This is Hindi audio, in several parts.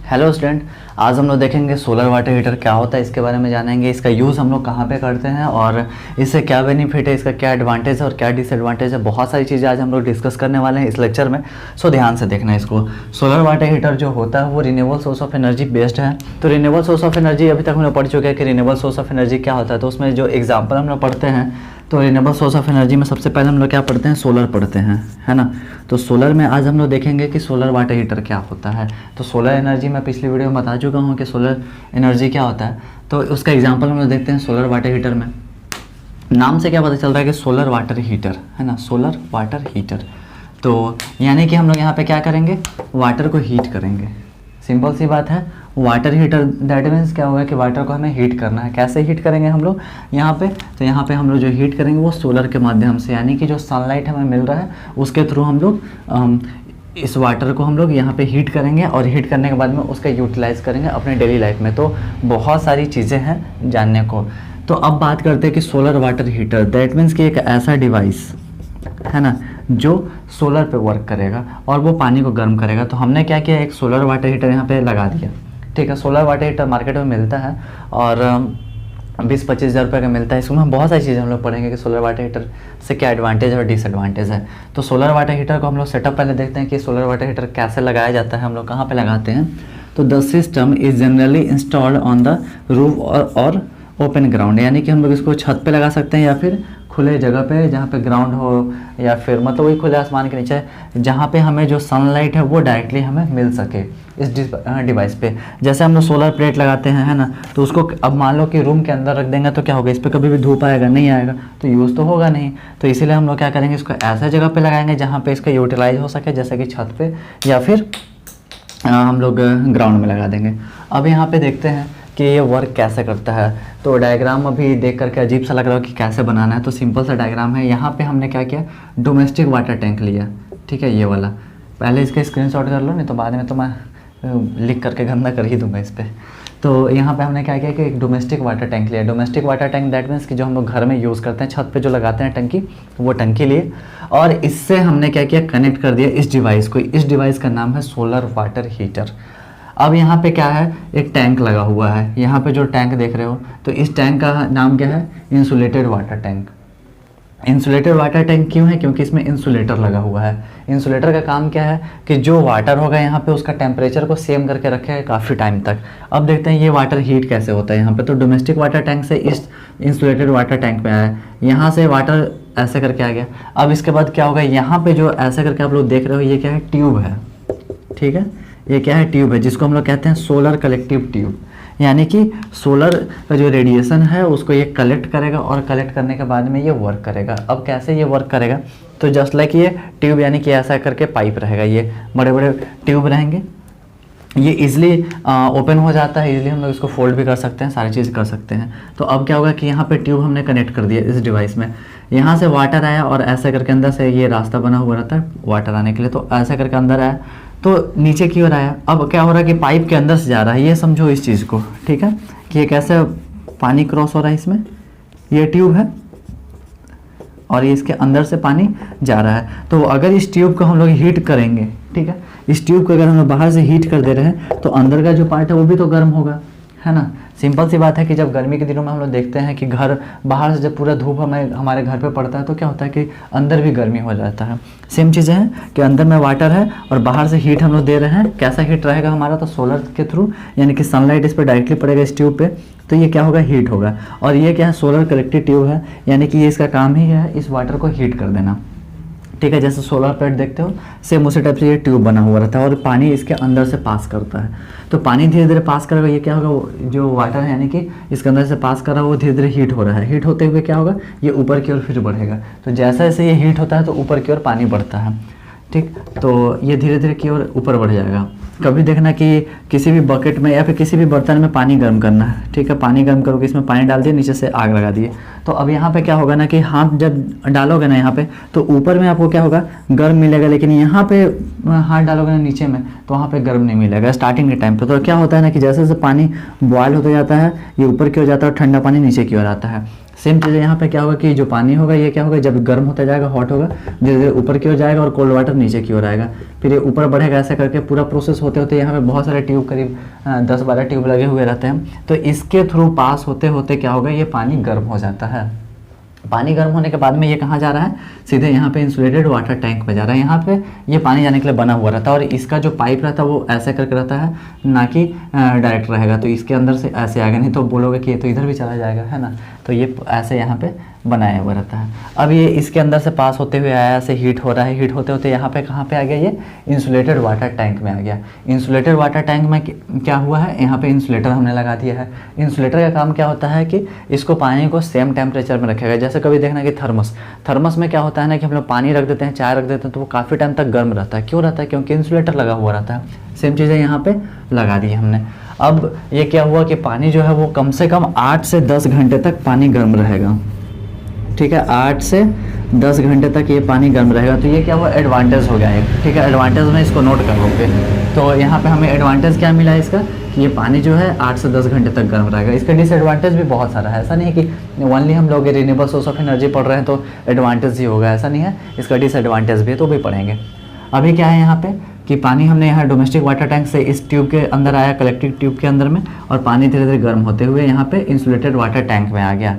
हेलो स्टूडेंट, आज हम लोग देखेंगे सोलर वाटर हीटर क्या होता है, इसके बारे में जानेंगे। इसका यूज़ हम लोग कहाँ पे करते हैं और इससे क्या बेनिफिट है, इसका क्या एडवांटेज है और क्या डिसएडवांटेज है। बहुत सारी चीज़ें आज हम लोग डिस्कस करने वाले हैं इस लेक्चर में। सो ध्यान से देखना इसको। सोलर वाटर हीटर जो होता है वो renewable source of energy based है। तो रिन्यूएबल सोर्स ऑफ एनर्जी अभी तक हम लोग पढ़ चुके हैं कि रिन्यूएबल सोर्स ऑफ एनर्जी क्या होता है। तो उसमें जो एग्जाम्पल हम लोग पढ़ते हैं, तो रिन्यूएबल सोर्स ऑफ एनर्जी में सबसे पहले हम लोग क्या पढ़ते हैं, सोलर पढ़ते हैं, है ना। तो सोलर में आज हम लोग देखेंगे कि सोलर वाटर हीटर क्या होता है। तो सोलर एनर्जी मैं पिछली वीडियो में बता चुका हूँ कि सोलर एनर्जी क्या होता है। तो उसका एग्जांपल हम लोग देखते हैं सोलर वाटर हीटर में। नाम से क्या पता चल रहा है कि सोलर वाटर हीटर, है ना, सोलर वाटर हीटर। तो यानी कि हम लोग यहाँ पे क्या करेंगे, वाटर को हीट करेंगे। सिंपल सी बात है, वाटर हीटर दैट मीन्स क्या होगा कि वाटर को हमें हीट करना है। कैसे हीट करेंगे हम लोग यहाँ पे, तो यहाँ पे हम लोग जो हीट करेंगे वो सोलर के माध्यम से, यानी कि जो सनलाइट हमें मिल रहा है उसके थ्रू हम लोग इस वाटर को हम लोग यहाँ पे हीट करेंगे और हीट करने के बाद में उसका यूटिलाइज़ करेंगे अपने डेली लाइफ में। तो बहुत सारी चीज़ें हैं जानने को। तो अब बात करते हैं कि solar water heater that means कि एक ऐसा डिवाइस है ना जो सोलर पे वर्क करेगा और वो पानी को गर्म करेगा। तो हमने क्या किया, एक सोलर वाटर हीटर यहाँ पे लगा दिया। ठीक है, सोलर वाटर हीटर मार्केट में मिलता है और 20-25 हज़ार रुपये का मिलता है। इसमें हम बहुत सारी चीज़ें हम लोग पढ़ेंगे कि सोलर वाटर हीटर से क्या एडवांटेज और डिसएडवांटेज है। तो सोलर वाटर हीटर को हम लोग सेटअप पहले देखते हैं कि सोलर वाटर हीटर कैसे लगाया जाता है, हम लोग कहाँ पे लगाते हैं। तो the system is generally installed on the roof और ओपन ग्राउंड, यानी कि हम लोग इसको छत पे लगा सकते हैं या फिर खुले जगह पे जहाँ पे ग्राउंड हो, या फिर मतलब वही खुले आसमान के नीचे जहाँ पे हमें जो सनलाइट है वो डायरेक्टली हमें मिल सके इस डिवाइस पे। जैसे हम लोग सोलर प्लेट लगाते हैं, है ना, तो उसको अब मान लो कि रूम के अंदर रख देंगे तो क्या होगा, इस पर कभी भी धूप आएगा नहीं आएगा, तो यूज़ तो होगा नहीं। तो इसीलिए हम लोग क्या करेंगे, इसको ऐसा जगह पे लगाएंगे जहाँ पे इसका यूटिलाइज हो सके, जैसे कि छत पे या फिर हम लोग ग्राउंड में लगा देंगे। अब यहाँ पे देखते हैं कि ये वर्क कैसे करता है। तो डायग्राम अभी देख करके अजीब सा लग रहा है कि कैसे बनाना है। तो सिंपल सा डायग्राम है। यहाँ पे हमने क्या किया, डोमेस्टिक वाटर टैंक लिया। ठीक है, ये वाला पहले इसका स्क्रीनशॉट कर लो, नहीं तो बाद में तो मैं लिख करके गंदा कर ही दूंगा इस पर। तो यहाँ पे हमने क्या किया कि एक डोमेस्टिक वाटर टैंक लिया। Domestic water tank that means कि जो हम लोग घर में यूज़ करते हैं, छत पे जो लगाते हैं टंकी, वो टंकी लिए और इससे हमने क्या किया, कनेक्ट कर दिया इस डिवाइस को। इस डिवाइस का नाम है सोलर वाटर हीटर। अब यहाँ पे क्या है, एक टैंक लगा हुआ है। यहाँ पे जो टैंक देख रहे हो, तो इस टैंक का नाम क्या है, insulated water tank. Insulated water tank क्यों है, क्योंकि इसमें इंसुलेटर लगा हुआ है। इंसुलेटर का काम क्या है कि जो वाटर होगा यहाँ पे उसका टेम्परेचर को सेम करके रखेगा काफ़ी टाइम तक। अब देखते हैं ये वाटर हीट कैसे होता है यहाँ पे। तो डोमेस्टिक वाटर टैंक से इस इंसुलेटेड वाटर टैंक पे आया, यहाँ से वाटर ऐसे करके आ गया। अब इसके बाद क्या होगा, यहाँ पे जो ऐसे करके आप लोग देख रहे हो, ये क्या है, ट्यूब है। ठीक है, ये क्या है, ट्यूब है, जिसको हम लोग कहते हैं सोलर कलेक्टिव ट्यूब। यानी कि सोलर का जो रेडिएशन है उसको ये कलेक्ट करेगा और कलेक्ट करने के बाद में ये वर्क करेगा। अब कैसे ये वर्क करेगा, तो जस्ट लाइक ये ट्यूब, यानी कि ऐसा करके पाइप रहेगा, ये बड़े बड़े ट्यूब रहेंगे, ये इजीली ओपन हो जाता है। इजीली हम लोग इसको फोल्ड भी कर सकते हैं, सारी चीज़ कर सकते हैं। तो अब क्या होगा कि यहाँ पे ट्यूब हमने कनेक्ट कर दिया इस डिवाइस में। यहाँ से वाटर आया और ऐसा करके अंदर से ये रास्ता बना हुआ रहता है वाटर आने के लिए। तो ऐसा करके अंदर आया तो नीचे की ओर आया। अब क्या हो रहा है कि पाइप के अंदर से जा रहा है, ये समझो इस चीज़ को। ठीक है, कि ये कैसे पानी क्रॉस हो रहा है, इसमें ये ट्यूब है और ये इसके अंदर से पानी जा रहा है। तो अगर इस ट्यूब को हम लोग हीट करेंगे, ठीक है, इस ट्यूब को अगर हम लोग बाहर से हीट कर दे रहे हैं तो अंदर का जो पार्ट है वो भी तो गर्म होगा, है ना। सिंपल सी बात है कि जब गर्मी के दिनों में हम लोग देखते हैं कि घर बाहर से जब पूरा धूप हमारे घर पे पड़ता है तो क्या होता है कि अंदर भी गर्मी हो जाता है। सेम चीज़ें हैं कि अंदर में वाटर है और बाहर से हीट हम लोग दे रहे हैं। कैसा हीट रहेगा हमारा, तो सोलर के थ्रू, यानी कि सनलाइट इस पर डायरेक्टली पड़ेगा इस ट्यूब पे, तो ये क्या होगा, हीट होगा। और ये क्या है, सोलर कलेक्टिव ट्यूब है, यानी कि ये इसका काम ही है इस वाटर को हीट कर देना। ठीक है, जैसे सोलर प्लेट देखते हो, सेम उसी टाइप से ये ट्यूब बना हुआ रहता है और पानी इसके अंदर से पास करता है। तो पानी धीरे धीरे पास करेगा, ये क्या होगा, जो वाटर है यानी कि इसके अंदर से पास कर रहा है वो धीरे धीरे हीट हो रहा है। हीट होते हुए क्या होगा, ये ऊपर की ओर फिर बढ़ेगा। तो जैसे जैसे ये हीट होता है तो ऊपर की ओर पानी बढ़ता है। ठीक, तो ये धीरे धीरे की ओर ऊपर बढ़ जाएगा। कभी देखना कि किसी भी बकेट में या फिर किसी भी बर्तन में पानी गर्म करना है। ठीक है, पानी गर्म करोगे, इसमें पानी डाल दिए, नीचे से आग लगा दिए। तो अब यहाँ पे क्या होगा ना कि हाथ जब डालोगे ना यहाँ पे, तो ऊपर में आपको क्या होगा, गर्म मिलेगा, लेकिन यहाँ पे हाथ डालोगे ना नीचे में तो वहाँ पे गर्म नहीं मिलेगा स्टार्टिंग के टाइम पे। तो क्या होता है ना कि जैसे जैसे पानी बॉयल होता जाता है, ये ऊपर की ओर जाता है और ठंडा पानी नीचे की ओर आता है। सेम चीज़ यहाँ पे क्या होगा कि जो पानी होगा ये क्या होगा, जब गर्म होता जाएगा, हॉट होगा, धीरे धीरे ऊपर की ओर जाएगा और कोल्ड वाटर नीचे की ओर आएगा, फिर ये ऊपर बढ़ेगा। ऐसे करके पूरा प्रोसेस होते होते यहाँ पे बहुत सारे ट्यूब, करीब 10-12 ट्यूब लगे हुए रहते हैं। तो इसके थ्रू पास होते होते क्या होगा, ये पानी गर्म हो जाता है। पानी गर्म होने के बाद में ये कहाँ जा रहा है, सीधे यहाँ पे इंसुलेटेड वाटर टैंक में जा रहा है। यहाँ पे ये पानी जाने के लिए बना हुआ रहता है और इसका जो पाइप रहता है वो ऐसे करके रहता है, ना कि डायरेक्ट रहेगा। तो इसके अंदर से ऐसे आएगा, नहीं तो बोलोगे कि ये तो इधर भी चला जाएगा, है ना। तो ये ऐसे यहाँ पे बनाया हुआ रहता है। अब ये इसके अंदर से पास होते हुए आया, ऐसे हीट हो रहा है, हीट होते होते यहाँ पे कहाँ पे आ गया, ये इंसुलेटेड वाटर टैंक में आ गया। इंसुलेटेड वाटर टैंक में क्या हुआ है, यहाँ पे इंसुलेटर हमने लगा दिया है। इंसुलेटर का काम क्या होता है कि इसको पानी को सेम टेम्परेचर में रखेगा। जैसे कभी देखना कि थर्मस में क्या होता है ना कि हम लोग पानी रख देते हैं, चाय रख देते हैं, तो वो काफ़ी टाइम तक गर्म रहता है। क्यों रहता है, क्योंकि इंसुलेटर लगा हुआ रहता है। सेम चीज़ें यहाँ पे लगा दी हमने। अब ये क्या हुआ कि पानी जो है वो कम से कम 8 से 10 घंटे तक पानी गर्म रहेगा। ठीक है, 8 से 10 घंटे तक ये पानी गर्म रहेगा। तो ये क्या हुआ, एडवांटेज हो गया एक। ठीक है, एडवांटेज में इसको नोट कर लोगे। तो यहाँ पे हमें एडवांटेज क्या मिला है इसका, कि ये पानी जो है 8 से 10 घंटे तक गर्म रहेगा। इसका डिसएडवांटेज भी बहुत सारा है। ऐसा नहीं है कि ओनली हम लोग रिन्यूएबल सोर्स ऑफ एनर्जी पढ़ रहे हैं तो एडवांटेज ही होगा, ऐसा नहीं है। इसका डिसएडवांटेज भी है, तो भी पढ़ेंगे। अभी क्या है यहाँ पे कि पानी हमने यहाँ डोमेस्टिक वाटर टैंक से इस ट्यूब के अंदर आया, कलेक्टिव ट्यूब के अंदर में, और पानी धीरे धीरे गर्म होते हुए यहाँ पे इंसुलेटेड वाटर टैंक में आ गया।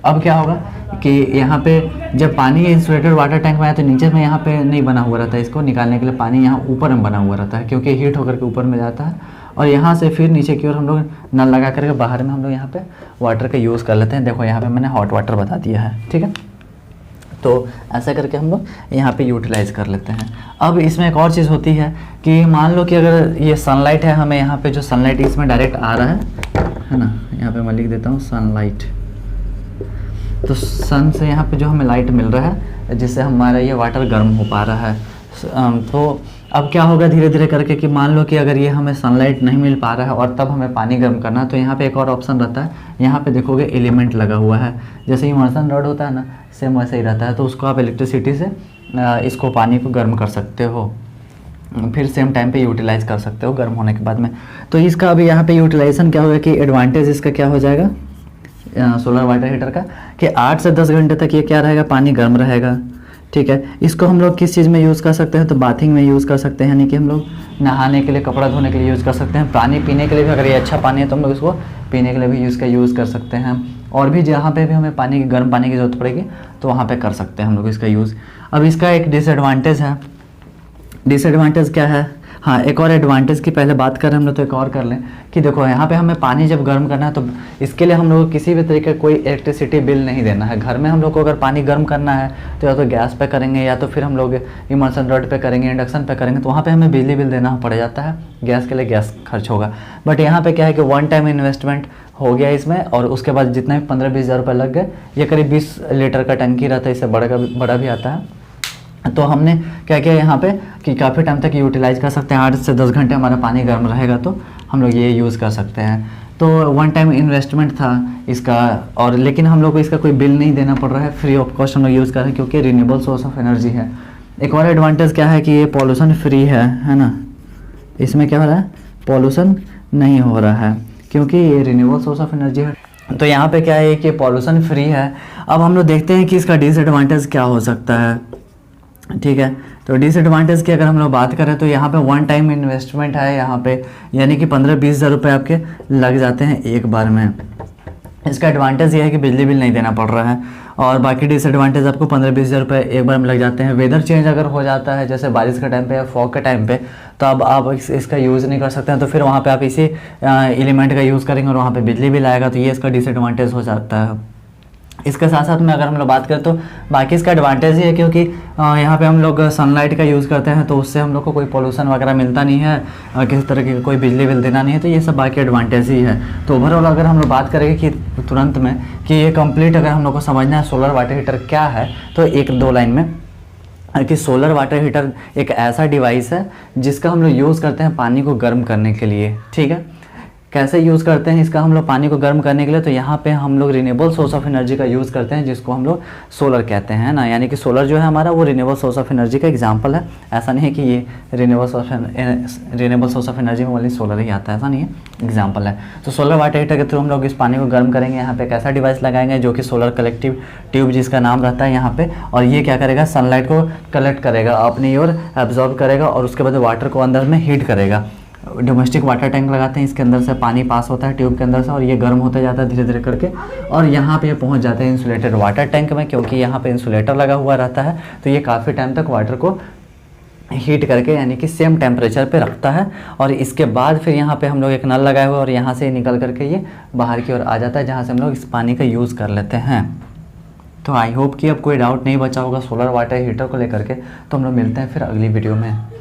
अब क्या होगा कि यहाँ पे जब पानी इंसुलेटेड वाटर टैंक में आया तो नीचे में यहाँ पे नहीं बना हुआ रहता है। इसको निकालने के लिए पानी यहाँ ऊपर में बना हुआ रहता है, क्योंकि हीट होकर के ऊपर में जाता है और यहाँ से फिर नीचे की ओर हम लोग नल लगा करके बाहर में हम लोग यहाँ पे वाटर का यूज़ कर लेते हैं। देखो यहाँ पे मैंने हॉट वाटर बता दिया है, ठीक है। तो ऐसा करके हम लोग यहाँ पे यूटिलाइज़ कर लेते हैं। अब इसमें एक और चीज़ होती है कि मान लो कि अगर ये सनलाइट है, हमें यहाँ पे जो सनलाइट इसमें डायरेक्ट आ रहा है ना, यहाँ पे मैं लिख देता हूँ सनलाइट। तो सन से यहाँ पे जो हमें लाइट मिल रहा है, जिससे हमारा ये वाटर गर्म हो पा रहा है। तो अब क्या होगा धीरे धीरे करके कि मान लो कि अगर ये हमें सनलाइट नहीं मिल पा रहा है और तब हमें पानी गर्म करना है, तो यहाँ पे एक और ऑप्शन रहता है। यहाँ पे देखोगे एलिमेंट लगा हुआ है, जैसे इमर्सन रॉड होता है ना, सेम वैसे ही रहता है। तो उसको आप इलेक्ट्रिसिटी से इसको पानी को गर्म कर सकते हो, फिर सेम टाइम पे यूटिलाइज कर सकते हो गर्म होने के बाद में। तो इसका अभी यहाँ पे यूटिलाइजेशन क्या होगा कि एडवांटेज इसका क्या हो जाएगा सोलर वाटर हीटर का, कि 8 से 10 घंटे तक ये क्या रहेगा, पानी गर्म रहेगा। ठीक है, इसको हम लोग किस चीज़ में यूज़ कर सकते हैं, तो बाथिंग में यूज़ कर सकते हैं, यानी कि हम लोग नहाने के लिए, कपड़ा धोने के लिए यूज़ कर सकते हैं। पानी पीने के लिए भी, अगर ये अच्छा पानी है तो हम लोग इसको पीने के लिए भी यूज़ कर सकते हैं। और भी जहाँ पे भी हमें पानी की, गर्म पानी की ज़रूरत पड़ेगी तो वहाँ पे कर सकते हैं हम लोग इसका यूज़। अब इसका एक डिसएडवांटेज है। डिसएडवांटेज क्या है, हाँ एक और एडवांटेज की पहले बात करें हम लोग, तो एक और कर लें कि देखो यहाँ पे हमें पानी जब गर्म करना है तो इसके लिए हम लोग किसी भी तरीके कोई इलेक्ट्रिसिटी बिल नहीं देना है। घर में हम लोग को अगर पानी गर्म करना है तो या तो गैस पे करेंगे या तो फिर हम लोग इमर्सन रॉड पे करेंगे, इंडक्शन पे करेंगे, तो वहाँ पे हमें बिजली बिल देना पड़ जाता है। गैस के लिए गैस खर्च होगा। बट यहाँ पे क्या है कि वन टाइम इन्वेस्टमेंट हो गया इसमें, और उसके बाद जितना भी 15-20 हज़ार रुपये लग गए। ये करीब 20 लीटर का टंकी रहता है, इससे बड़ा भी आता है। तो हमने क्या किया यहाँ पे कि काफ़ी टाइम तक यूटिलाइज कर सकते हैं। 8 से 10 घंटे हमारा पानी गर्म रहेगा तो हम लोग ये यूज़ कर सकते हैं। तो वन टाइम इन्वेस्टमेंट था इसका, और लेकिन हम लोग को इसका कोई बिल नहीं देना पड़ रहा है, फ्री ऑफ कॉस्ट हम लोग यूज़ कर रहे हैं, क्योंकि रिन्यूएबल सोर्स ऑफ एनर्जी है। एक और एडवांटेज क्या है कि ये पॉल्यूशन फ्री है ना। इसमें क्या हो रहा है, पॉल्यूशन नहीं हो रहा है, क्योंकि ये रिन्यूएबल सोर्स ऑफ एनर्जी है। तो यहाँ पे क्या है कि पॉल्यूशन फ्री है। अब हम लोग देखते हैं कि इसका डिसएडवांटेज क्या हो सकता है। ठीक है, तो डिसएडवांटेज की अगर हम लोग बात करें तो यहाँ पे वन टाइम इन्वेस्टमेंट है यहाँ पे, यानी कि 15-20 हज़ार रुपये आपके लग जाते हैं एक बार में। इसका एडवांटेज ये है कि बिजली बिल नहीं देना पड़ रहा है, और बाकी डिसएडवांटेज आपको 15-20 हज़ार रुपये एक बार में लग जाते हैं। वेदर चेंज अगर हो जाता है, जैसे बारिश के टाइम पे या फॉग के टाइम पे, तो अब आप इसका यूज़ नहीं कर सकते हैं, तो फिर वहाँ पे आप इसी एलिमेंट का यूज़ करेंगे और वहाँ पे बिजली बिल आएगा। तो ये इसका डिसएडवांटेज हो जाता है। इसके साथ साथ में अगर हम लोग बात करें तो बाकी इसका एडवांटेज ही है, क्योंकि यहाँ पे हम लोग सनलाइट का यूज़ करते हैं, तो उससे हम लोग को कोई पोल्यूशन वगैरह मिलता नहीं है, किसी तरह की कोई बिजली बिल देना नहीं है। तो ये सब बाकी एडवांटेज ही है। तो ओवरऑल अगर हम लोग बात करेंगे कि तुरंत में कि ये कंप्लीट अगर हम लोग को समझना है सोलर वाटर हीटर क्या है, तो 1-2 लाइन में कि सोलर वाटर हीटर एक ऐसा डिवाइस है जिसका हम लोग यूज़ करते हैं पानी को गर्म करने के लिए। ठीक है, कैसे यूज़ करते हैं इसका हम लोग पानी को गर्म करने के लिए, तो यहाँ पे हम लोग रिन्यूएबल सोर्स ऑफ एनर्जी का यूज़ करते हैं, जिसको हम लोग सोलर कहते हैं ना। यानी कि सोलर जो है हमारा वो रिन्यूएबल सोर्स ऑफ एनर्जी का एग्जांपल है। ऐसा नहीं है कि ये रिन्यूएबल सोर्स ऑफ एनर्जी में ओनली सोलर ही आता है, ऐसा नहीं है, एग्जाम्पल है। तो सोलर वाटर हीटर के थ्रू हम लोग इस पानी को गर्म करेंगे। यहाँ पे एक ऐसा डिवाइस लगाएंगे जो कि सोलर कलेक्टिव ट्यूब जिसका नाम रहता है यहाँ पे, और ये क्या करेगा, सनलाइट को कलेक्ट करेगा, अपनी ओर एब्जॉर्ब करेगा और उसके बाद वाटर को अंदर में हीट करेगा। डोमेस्टिक वाटर टैंक लगाते हैं, इसके अंदर से पानी पास होता है ट्यूब के अंदर से, और ये गर्म होता जाता है धीरे धीरे करके, और यहाँ पे ये पहुँच जाते हैं इंसुलेटेड वाटर टैंक में। क्योंकि यहाँ पे इंसुलेटर लगा हुआ रहता है तो ये काफ़ी टाइम तक वाटर को हीट करके यानी कि सेम टेम्परेचर पे रखता है। और इसके बाद फिर यहाँ पे हम लोग एक नल लगाए हुए और यहाँ से निकल करके ये बाहर की ओर आ जाता है, जहाँ से हम लोग इस पानी का यूज़ कर लेते हैं। तो आई होप कि अब कोई डाउट नहीं बचा होगा सोलर वाटर हीटर को लेकर के। तो हम लोग मिलते हैं फिर अगली वीडियो में।